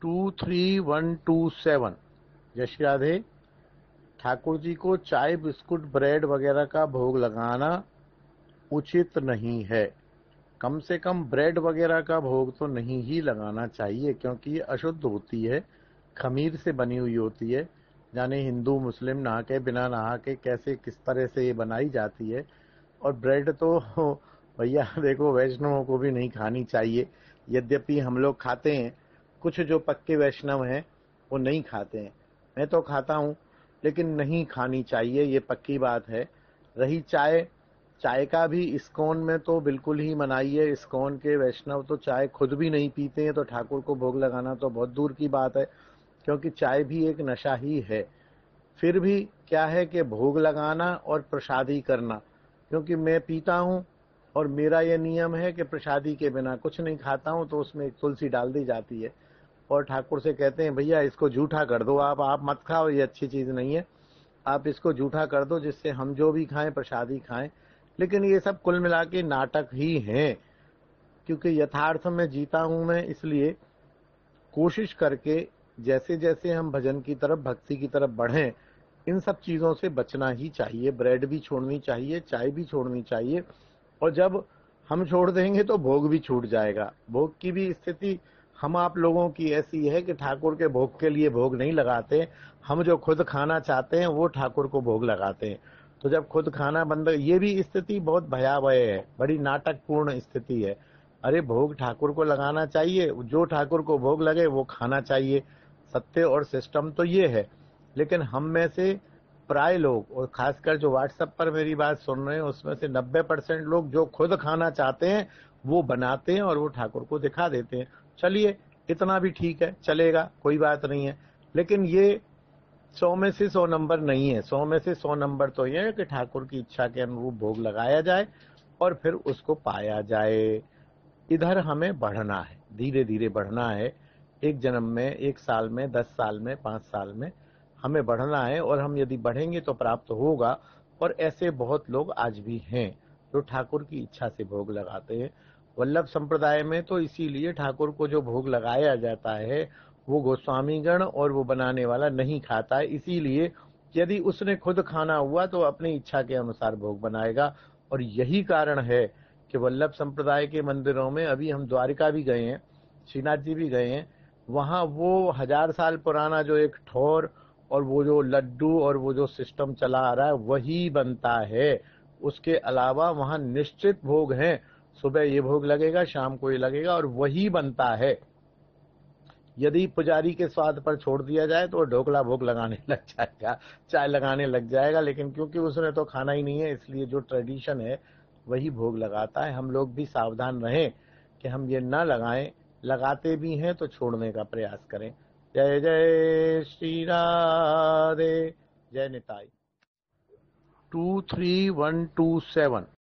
23127। यश राधे। ठाकुर जी को चाय biscuit bread वगैरह का भोग लगाना उचित नहीं है। कम से कम ब्रेड वगैरह का भोग तो नहीं ही लगाना चाहिए, क्योंकि ये अशुद्ध होती है, खमीर से बनी हुई होती है। जाने हिंदू मुस्लिम नहा के बिना नहा के कैसे किस तरह से ये बनाई जाती है। और ब्रेड तो भैया देखो, वैष्णवों को भी नहीं खानी चाहिए। यद्यपि हम लोग खाते हैं, कुछ जो पक्के वैष्णव हैं वो नहीं खाते हैं। मैं तो खाता हूँ, लेकिन नहीं खानी चाहिए, ये पक्की बात है। रही चाय, चाय का भी इस्कॉन में तो बिल्कुल ही मनाही है। इस्कॉन के वैष्णव तो चाय खुद भी नहीं पीते हैं, तो ठाकुर को भोग लगाना तो बहुत दूर की बात है, क्योंकि चाय भी एक नशा ही है। फिर भी क्या है कि भोग लगाना और प्रसादी करना, क्योंकि मैं पीता हूँ और मेरा यह नियम है कि प्रसादी के बिना कुछ नहीं खाता हूँ, तो उसमें एक तुलसी डाल दी जाती है और ठाकुर से कहते हैं भैया इसको जूठा कर दो, आप मत खाओ, ये अच्छी चीज नहीं है, आप इसको जूठा कर दो जिससे हम जो भी खाएं प्रसादी खाएं। लेकिन ये सब कुल मिला के नाटक ही हैं, क्योंकि यथार्थ में जीता हूं मैं, इसलिए कोशिश करके जैसे जैसे हम भजन की तरफ भक्ति की तरफ बढ़ें, इन सब चीजों से बचना ही चाहिए। ब्रेड भी छोड़नी चाहिए, चाय भी छोड़नी चाहिए। और जब हम छोड़ देंगे तो भोग भी छूट जाएगा। भोग की भी स्थिति हम आप लोगों की ऐसी है कि ठाकुर के भोग के लिए भोग नहीं लगाते, हम जो खुद खाना चाहते हैं वो ठाकुर को भोग लगाते हैं। तो जब खुद खाना बंद, ये भी स्थिति बहुत भयावह है, बड़ी नाटकपूर्ण स्थिति है। अरे भोग ठाकुर को लगाना चाहिए, जो ठाकुर को भोग लगे वो खाना चाहिए। सत्य और सिस्टम तो ये है। लेकिन हम में से प्राय लोग, और खासकर जो व्हाट्सएप पर मेरी बात सुन रहे हैं, उसमें से 90% लोग जो खुद खाना चाहते हैं वो बनाते हैं और वो ठाकुर को दिखा देते हैं। चलिए, इतना भी ठीक है, चलेगा, कोई बात नहीं है। लेकिन ये 100 में से 100 नंबर नहीं है। 100 में से 100 नंबर तो ये है कि ठाकुर की इच्छा के अनुरूप भोग लगाया जाए और फिर उसको पाया जाए। इधर हमें बढ़ना है, धीरे धीरे बढ़ना है। एक जन्म में, एक साल में, 10 साल में, 5 साल में हमें बढ़ना है, और हम यदि बढ़ेंगे तो प्राप्त होगा। और ऐसे बहुत लोग आज भी हैं जो ठाकुर की इच्छा से भोग लगाते हैं। वल्लभ संप्रदाय में तो इसीलिए ठाकुर को जो भोग लगाया जाता है वो गोस्वामीगण और वो बनाने वाला नहीं खाता है, इसीलिए यदि उसने खुद खाना हुआ तो अपनी इच्छा के अनुसार भोग बनाएगा। और यही कारण है कि वल्लभ संप्रदाय के मंदिरों में, अभी हम द्वारिका भी गए हैं, श्रीनाथ जी भी गए हैं, वहां वो 1000 साल पुराना जो एक ठौर और वो जो लड्डू और वो जो सिस्टम चला आ रहा है वही बनता है। उसके अलावा वहां निश्चित भोग हैं, सुबह ये भोग लगेगा, शाम को ये लगेगा, और वही बनता है। यदि पुजारी के स्वाद पर छोड़ दिया जाए तो ढोकला भोग लगाने लग जाएगा, चाय लगाने लग जाएगा, लेकिन क्योंकि उसने तो खाना ही नहीं है, इसलिए जो ट्रेडिशन है वही भोग लगाता है। हम लोग भी सावधान रहें कि हम ये ना लगाएं, लगाते भी हैं तो छोड़ने का प्रयास करें। जय जय श्री राधे। जय निताई। 23127।